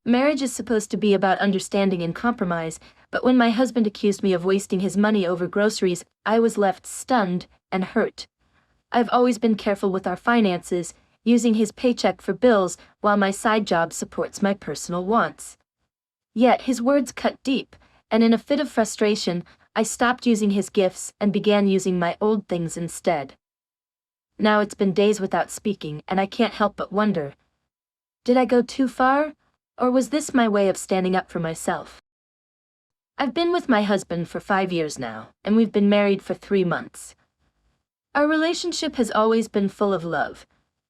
Marriage is supposed to be about understanding and compromise, but when my husband accused me of wasting his money over groceries, I was left stunned and hurt. I've always been careful with our finances, using his paycheck for bills while my side job supports my personal wants. Yet his words cut deep, and in a fit of frustration, I stopped using his gifts and began using my old things instead. Now it's been days without speaking, and I can't help but wonder, did I go too far, or was this my way of standing up for myself? I've been with my husband for 5 years now, and we've been married for 3 months. Our relationship has always been full of love,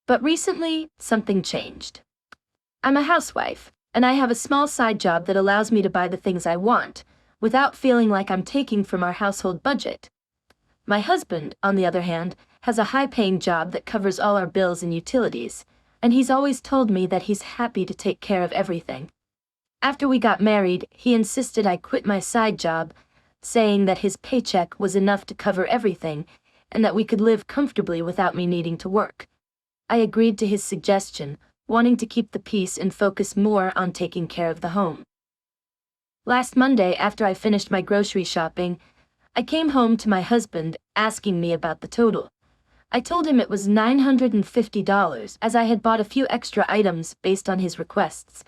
but recently, something changed. I'm a housewife, and I have a small side job that allows me to buy the things I want, without feeling like I'm taking from our household budget. My husband, on the other hand, has a high-paying job that covers all our bills and utilities, and he's always told me that he's happy to take care of everything. After we got married, he insisted I quit my side job, saying that his paycheck was enough to cover everything, and that we could live comfortably without me needing to work. I agreed to his suggestion, wanting to keep the peace and focus more on taking care of the home. Last Monday, after I finished my grocery shopping, I came home to my husband asking me about the total. I told him it was $950, as I had bought a few extra items based on his requests.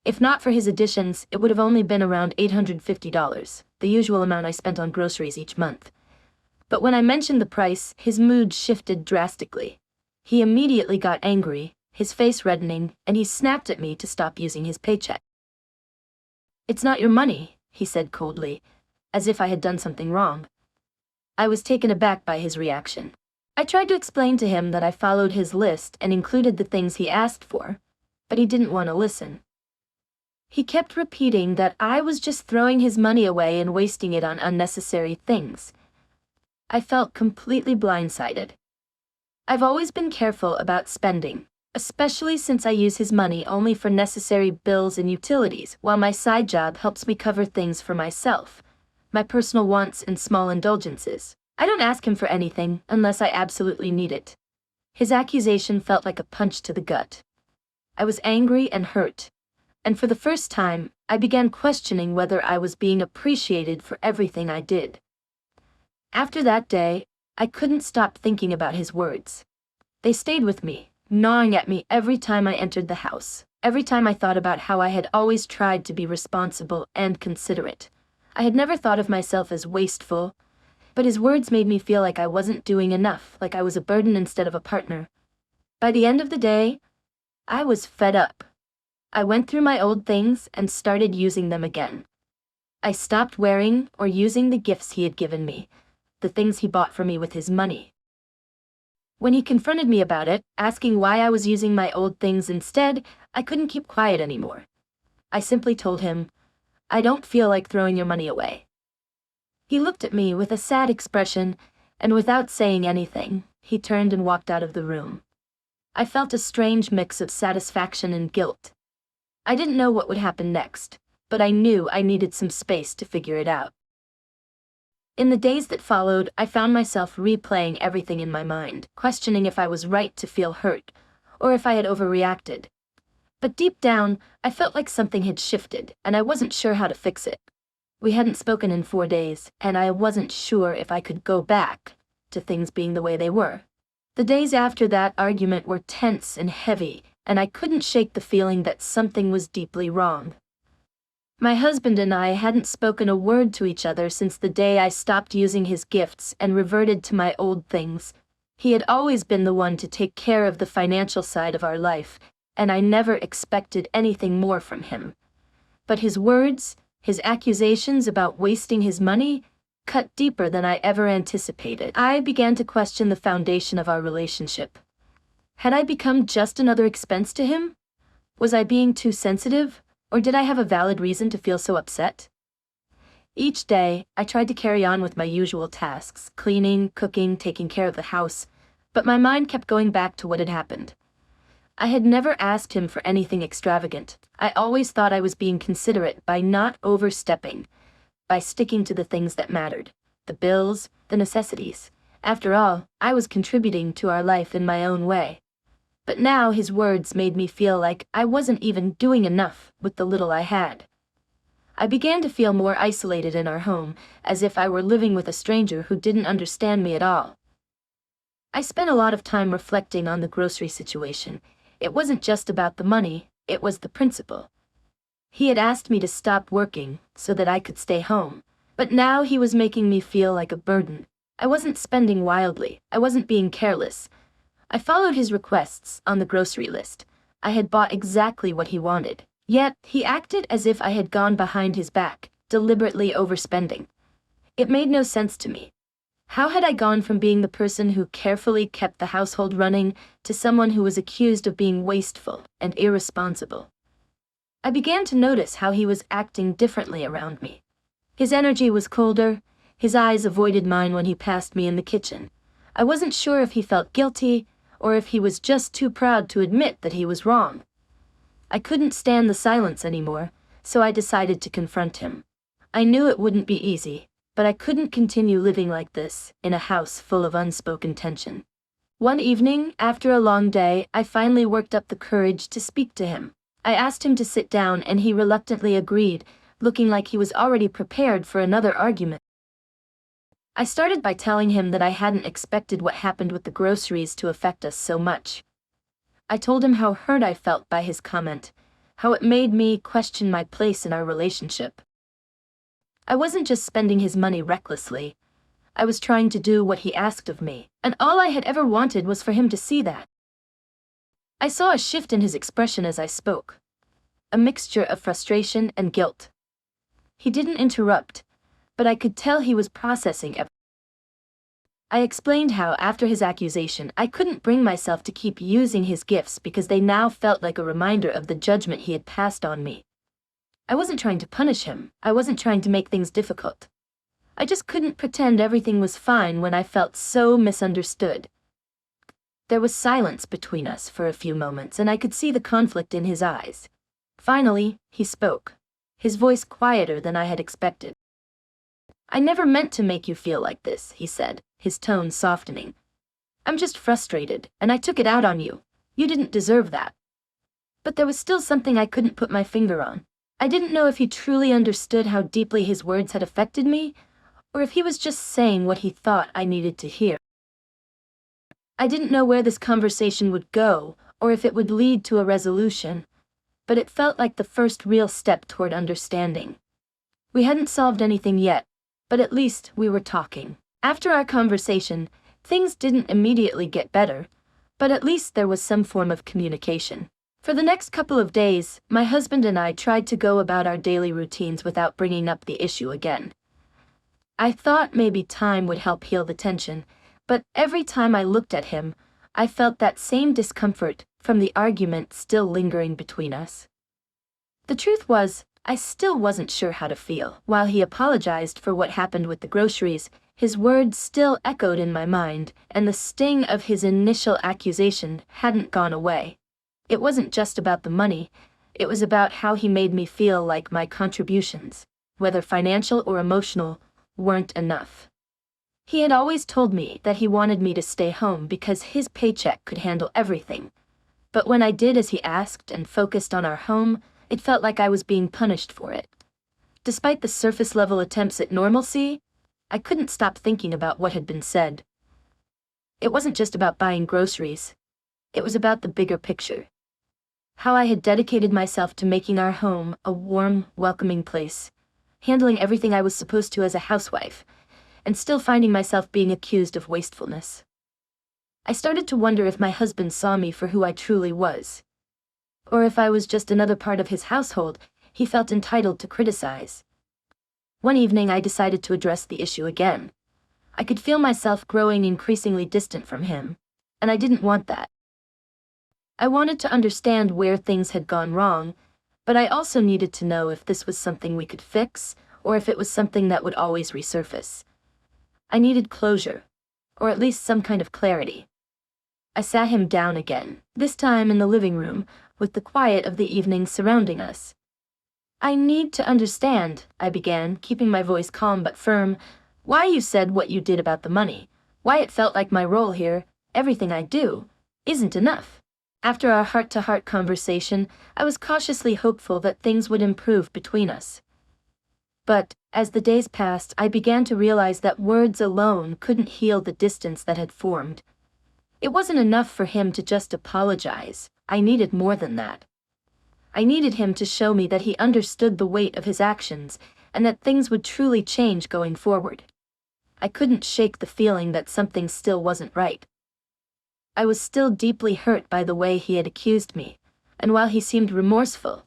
If not for his additions, it would have only been around $850, the usual amount I spent on groceries each month. But when I mentioned the price, his mood shifted drastically. He immediately got angry, his face reddening, and he snapped at me to stop using his paycheck. "It's not your money," he said coldly, as if I had done something wrong. I was taken aback by his reaction. I tried to explain to him that I followed his list and included the things he asked for, but he didn't want to listen. He kept repeating that I was just throwing his money away and wasting it on unnecessary things. I felt completely blindsided. I've always been careful about spending, especially since I use his money only for necessary bills and utilities, while my side job helps me cover things for myself, my personal wants and small indulgences. I don't ask him for anything unless I absolutely need it. His accusation felt like a punch to the gut. I was angry and hurt, and for the first time, I began questioning whether I was being appreciated for everything I did. After that day, I couldn't stop thinking about his words. They stayed with me, gnawing at me every time I entered the house, every time I thought about how I had always tried to be responsible and considerate. I had never thought of myself as wasteful, but his words made me feel like I wasn't doing enough, like I was a burden instead of a partner. By the end of the day, I was fed up. I went through my old things and started using them again. I stopped wearing or using the gifts he had given me, the things he bought for me with his money. When he confronted me about it, asking why I was using my old things instead, I couldn't keep quiet anymore. I simply told him, "I don't feel like throwing your money away." He looked at me with a sad expression, and without saying anything, he turned and walked out of the room. I felt a strange mix of satisfaction and guilt. I didn't know what would happen next, but I knew I needed some space to figure it out. In the days that followed, I found myself replaying everything in my mind, questioning if I was right to feel hurt, or if I had overreacted. But deep down, I felt like something had shifted, and I wasn't sure how to fix it. We hadn't spoken in 4 days, and I wasn't sure if I could go back to things being the way they were. The days after that argument were tense and heavy, and I couldn't shake the feeling that something was deeply wrong. My husband and I hadn't spoken a word to each other since the day I stopped using his gifts and reverted to my old things. He had always been the one to take care of the financial side of our life, and I never expected anything more from him. But his words, his accusations about wasting his money, cut deeper than I ever anticipated. I began to question the foundation of our relationship. Had I become just another expense to him? Was I being too sensitive, or did I have a valid reason to feel so upset? Each day, I tried to carry on with my usual tasks, cleaning, cooking, taking care of the house, but my mind kept going back to what had happened. I had never asked him for anything extravagant. I always thought I was being considerate by not overstepping, by sticking to the things that mattered, the bills, the necessities. After all, I was contributing to our life in my own way. But now his words made me feel like I wasn't even doing enough with the little I had. I began to feel more isolated in our home, as if I were living with a stranger who didn't understand me at all. I spent a lot of time reflecting on the grocery situation. It wasn't just about the money, it was the principle. He had asked me to stop working so that I could stay home, but now he was making me feel like a burden. I wasn't spending wildly, I wasn't being careless. I followed his requests on the grocery list. I had bought exactly what he wanted. Yet, he acted as if I had gone behind his back, deliberately overspending. It made no sense to me. How had I gone from being the person who carefully kept the household running to someone who was accused of being wasteful and irresponsible? I began to notice how he was acting differently around me. His energy was colder, his eyes avoided mine when he passed me in the kitchen. I wasn't sure if he felt guilty or if he was just too proud to admit that he was wrong. I couldn't stand the silence anymore, so I decided to confront him. I knew it wouldn't be easy, but I couldn't continue living like this in a house full of unspoken tension. One evening, after a long day, I finally worked up the courage to speak to him. I asked him to sit down and he reluctantly agreed, looking like he was already prepared for another argument. I started by telling him that I hadn't expected what happened with the groceries to affect us so much. I told him how hurt I felt by his comment, how it made me question my place in our relationship. I wasn't just spending his money recklessly. I was trying to do what he asked of me, and all I had ever wanted was for him to see that. I saw a shift in his expression as I spoke, a mixture of frustration and guilt. He didn't interrupt, but I could tell he was processing everything. I explained how, after his accusation, I couldn't bring myself to keep using his gifts because they now felt like a reminder of the judgment he had passed on me. I wasn't trying to punish him. I wasn't trying to make things difficult. I just couldn't pretend everything was fine when I felt so misunderstood. There was silence between us for a few moments, and I could see the conflict in his eyes. Finally, he spoke, his voice quieter than I had expected. "I never meant to make you feel like this," he said, his tone softening. "I'm just frustrated, and I took it out on you. You didn't deserve that." But there was still something I couldn't put my finger on. I didn't know if he truly understood how deeply his words had affected me, or if he was just saying what he thought I needed to hear. I didn't know where this conversation would go, or if it would lead to a resolution, but it felt like the first real step toward understanding. We hadn't solved anything yet, but at least we were talking. After our conversation, things didn't immediately get better, but at least there was some form of communication. For the next couple of days, my husband and I tried to go about our daily routines without bringing up the issue again. I thought maybe time would help heal the tension, but every time I looked at him, I felt that same discomfort from the argument still lingering between us. The truth was, I still wasn't sure how to feel. While he apologized for what happened with the groceries, his words still echoed in my mind, and the sting of his initial accusation hadn't gone away. It wasn't just about the money, it was about how he made me feel like my contributions, whether financial or emotional, weren't enough. He had always told me that he wanted me to stay home because his paycheck could handle everything. But when I did as he asked and focused on our home, it felt like I was being punished for it. Despite the surface-level attempts at normalcy, I couldn't stop thinking about what had been said. It wasn't just about buying groceries. It was about the bigger picture. How I had dedicated myself to making our home a warm, welcoming place, handling everything I was supposed to as a housewife, and still finding myself being accused of wastefulness. I started to wonder if my husband saw me for who I truly was, or if I was just another part of his household he felt entitled to criticize. One evening I decided to address the issue again. I could feel myself growing increasingly distant from him, and I didn't want that. I wanted to understand where things had gone wrong, but I also needed to know if this was something we could fix, or if it was something that would always resurface. I needed closure, or at least some kind of clarity. I sat him down again, this time in the living room, with the quiet of the evening surrounding us. "I need to understand," I began, keeping my voice calm but firm, "why you said what you did about the money, why it felt like my role here, everything I do, isn't enough. After our heart-to-heart conversation, I was cautiously hopeful that things would improve between us. But, as the days passed, I began to realize that words alone couldn't heal the distance that had formed. It wasn't enough for him to just apologize. I needed more than that. I needed him to show me that he understood the weight of his actions, and that things would truly change going forward. I couldn't shake the feeling that something still wasn't right. I was still deeply hurt by the way he had accused me, and while he seemed remorseful,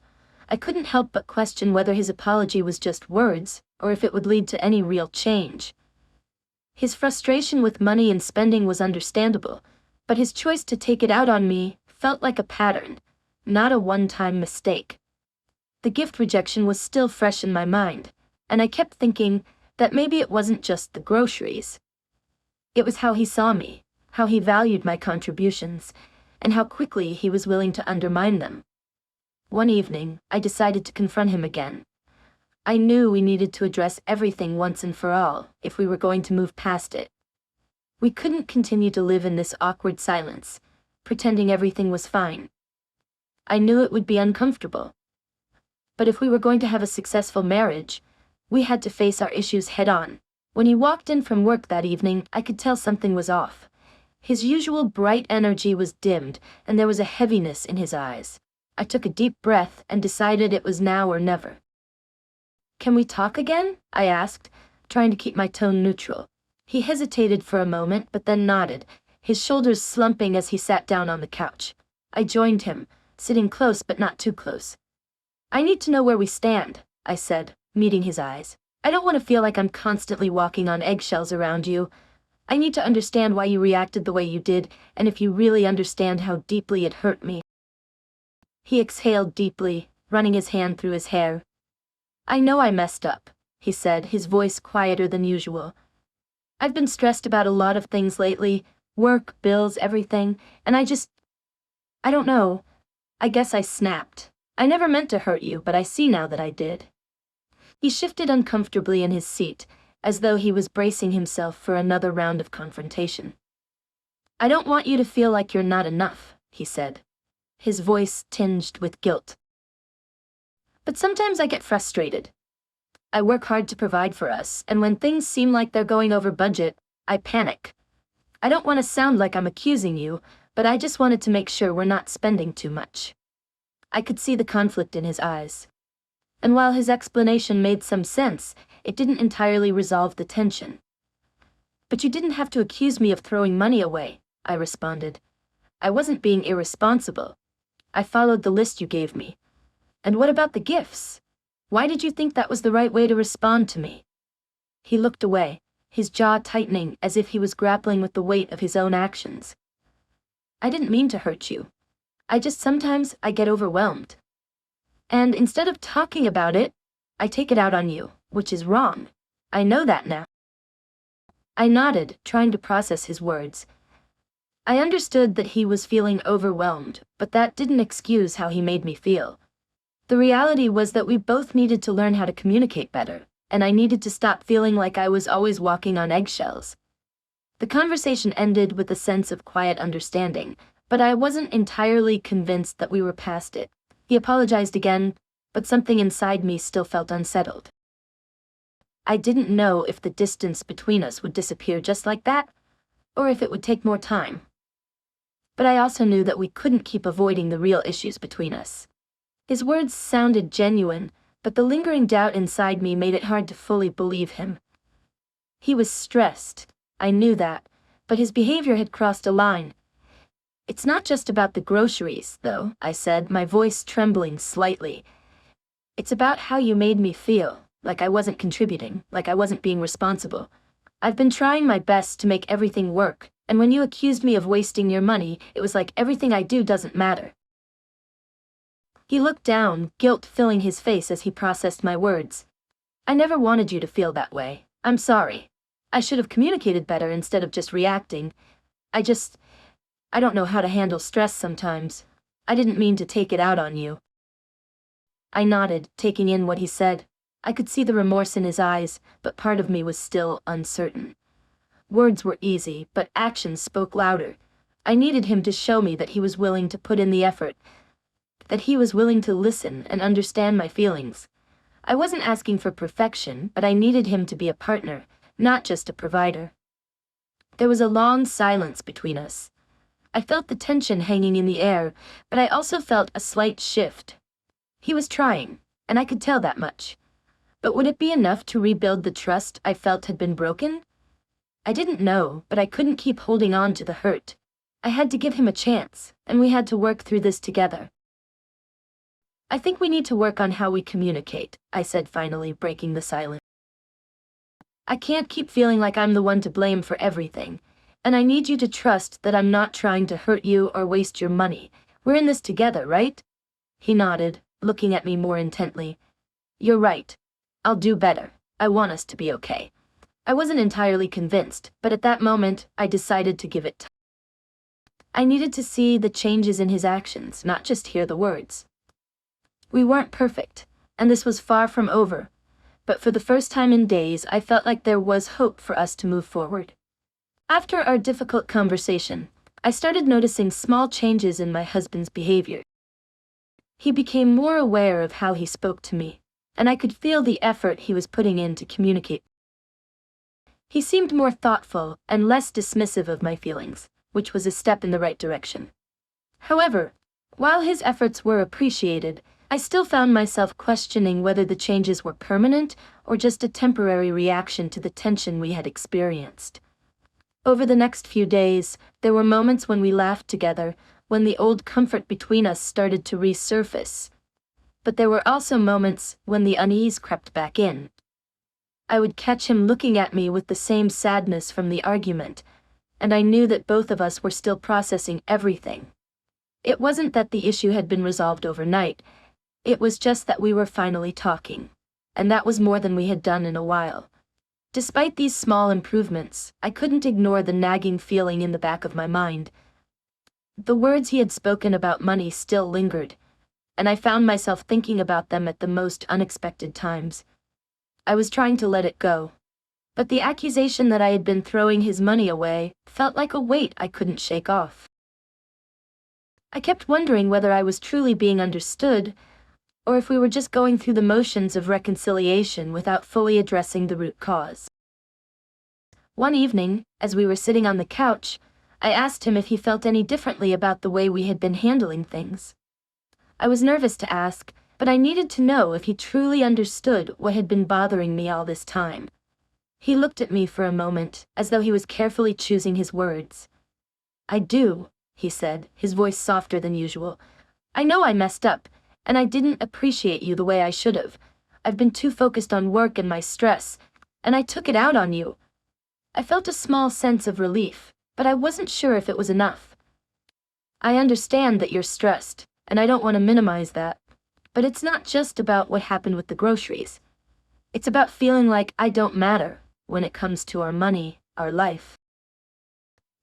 I couldn't help but question whether his apology was just words, or if it would lead to any real change. His frustration with money and spending was understandable, but his choice to take it out on me felt like a pattern, not a one-time mistake. The gift rejection was still fresh in my mind, and I kept thinking that maybe it wasn't just the groceries. It was how he saw me, how he valued my contributions, and how quickly he was willing to undermine them. One evening, I decided to confront him again. I knew we needed to address everything once and for all if we were going to move past it. We couldn't continue to live in this awkward silence, pretending everything was fine. I knew it would be uncomfortable. But if we were going to have a successful marriage, we had to face our issues head-on. When he walked in from work that evening, I could tell something was off. His usual bright energy was dimmed, and there was a heaviness in his eyes. I took a deep breath and decided it was now or never. "Can we talk again?" I asked, trying to keep my tone neutral. He hesitated for a moment, but then nodded, his shoulders slumping as he sat down on the couch. I joined him, sitting close but not too close. "I need to know where we stand," I said, meeting his eyes. "I don't want to feel like I'm constantly walking on eggshells around you. I need to understand why you reacted the way you did, and if you really understand how deeply it hurt me." He exhaled deeply, running his hand through his hair. "I know I messed up," he said, his voice quieter than usual. "I've been stressed about a lot of things lately, work, bills, everything, and I don't know. I guess I snapped. I never meant to hurt you, but I see now that I did." He shifted uncomfortably in his seat, as though he was bracing himself for another round of confrontation. "I don't want you to feel like you're not enough," he said, his voice tinged with guilt. "But sometimes I get frustrated. I work hard to provide for us, and when things seem like they're going over budget, I panic. I don't want to sound like I'm accusing you, but I just wanted to make sure we're not spending too much." I could see the conflict in his eyes. And while his explanation made some sense, it didn't entirely resolve the tension. "But you didn't have to accuse me of throwing money away," I responded. "I wasn't being irresponsible. I followed the list you gave me. And what about the gifts? Why did you think that was the right way to respond to me?" He looked away, his jaw tightening as if he was grappling with the weight of his own actions. "I didn't mean to hurt you. Sometimes I get overwhelmed. And instead of talking about it, I take it out on you, which is wrong. I know that now." I nodded, trying to process his words. I understood that he was feeling overwhelmed, but that didn't excuse how he made me feel. The reality was that we both needed to learn how to communicate better, and I needed to stop feeling like I was always walking on eggshells. The conversation ended with a sense of quiet understanding, but I wasn't entirely convinced that we were past it. He apologized again, but something inside me still felt unsettled. I didn't know if the distance between us would disappear just like that, or if it would take more time. But I also knew that we couldn't keep avoiding the real issues between us. His words sounded genuine, but the lingering doubt inside me made it hard to fully believe him. He was stressed, I knew that, but his behavior had crossed a line. "It's not just about the groceries, though," I said, my voice trembling slightly. "It's about how you made me feel, like I wasn't contributing, like I wasn't being responsible. I've been trying my best to make everything work, and when you accused me of wasting your money, it was like everything I do doesn't matter." He looked down, guilt filling his face as he processed my words. "I never wanted you to feel that way. I'm sorry. I should have communicated better instead of just reacting. I don't know how to handle stress sometimes. I didn't mean to take it out on you." I nodded, taking in what he said. I could see the remorse in his eyes, but part of me was still uncertain. Words were easy, but actions spoke louder. I needed him to show me that he was willing to put in the effort, that he was willing to listen and understand my feelings. I wasn't asking for perfection, but I needed him to be a partner, not just a provider. There was a long silence between us. I felt the tension hanging in the air, but I also felt a slight shift. He was trying, and I could tell that much. But would it be enough to rebuild the trust I felt had been broken? I didn't know, but I couldn't keep holding on to the hurt. I had to give him a chance, and we had to work through this together. I think we need to work on how we communicate, I said, finally breaking the silence. I can't keep feeling like I'm the one to blame for everything, and I need you to trust that I'm not trying to hurt you or waste your money. We're in this together, right? He nodded, looking at me more intently. You're right. I'll do better. I want us to be okay. I wasn't entirely convinced, but at that moment, I decided to give it time. I needed to see the changes in his actions, not just hear the words. We weren't perfect, and this was far from over, but for the first time in days, I felt like there was hope for us to move forward. After our difficult conversation, I started noticing small changes in my husband's behavior. He became more aware of how he spoke to me, and I could feel the effort he was putting in to communicate. He seemed more thoughtful and less dismissive of my feelings, which was a step in the right direction. However, while his efforts were appreciated, I still found myself questioning whether the changes were permanent or just a temporary reaction to the tension we had experienced. Over the next few days, there were moments when we laughed together, when the old comfort between us started to resurface. But there were also moments when the unease crept back in. I would catch him looking at me with the same sadness from the argument, and I knew that both of us were still processing everything. It wasn't that the issue had been resolved overnight. It was just that we were finally talking, and that was more than we had done in a while. Despite these small improvements, I couldn't ignore the nagging feeling in the back of my mind. The words he had spoken about money still lingered, and I found myself thinking about them at the most unexpected times. I was trying to let it go, but the accusation that I had been throwing his money away felt like a weight I couldn't shake off. I kept wondering whether I was truly being understood, or if we were just going through the motions of reconciliation without fully addressing the root cause. One evening, as we were sitting on the couch, I asked him if he felt any differently about the way we had been handling things. I was nervous to ask, but I needed to know if he truly understood what had been bothering me all this time. He looked at me for a moment, as though he was carefully choosing his words. I do, he said, his voice softer than usual. I know I messed up, and I didn't appreciate you the way I should have. I've been too focused on work and my stress, and I took it out on you. I felt a small sense of relief, but I wasn't sure if it was enough. I understand that you're stressed, and I don't want to minimize that, but it's not just about what happened with the groceries. It's about feeling like I don't matter when it comes to our money, our life.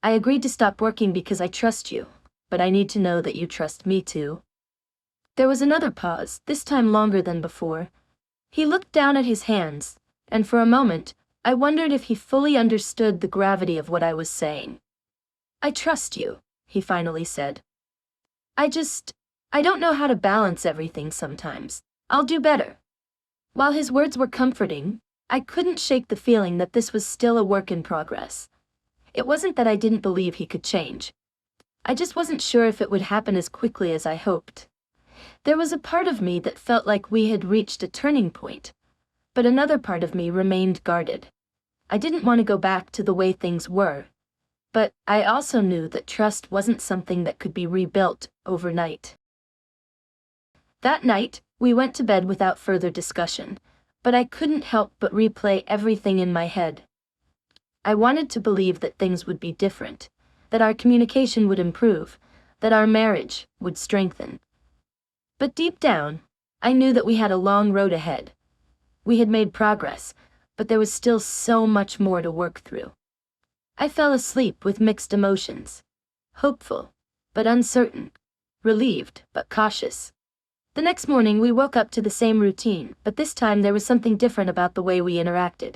I agreed to stop working because I trust you, but I need to know that you trust me too. There was another pause, this time longer than before. He looked down at his hands, and for a moment, I wondered if he fully understood the gravity of what I was saying. I trust you, he finally said. I don't know how to balance everything sometimes. I'll do better. While his words were comforting, I couldn't shake the feeling that this was still a work in progress. It wasn't that I didn't believe he could change. I just wasn't sure if it would happen as quickly as I hoped. There was a part of me that felt like we had reached a turning point, but another part of me remained guarded. I didn't want to go back to the way things were, but I also knew that trust wasn't something that could be rebuilt overnight. That night, we went to bed without further discussion, but I couldn't help but replay everything in my head. I wanted to believe that things would be different, that our communication would improve, that our marriage would strengthen. But deep down, I knew that we had a long road ahead. We had made progress, but there was still so much more to work through. I fell asleep with mixed emotions, hopeful, but uncertain, relieved, but cautious. The next morning, we woke up to the same routine, but this time there was something different about the way we interacted.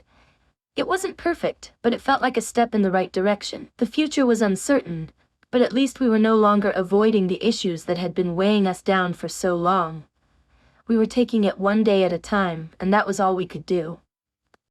It wasn't perfect, but it felt like a step in the right direction. The future was uncertain, But at least we were no longer avoiding the issues that had been weighing us down for so long. We were taking it one day at a time, and that was all we could do.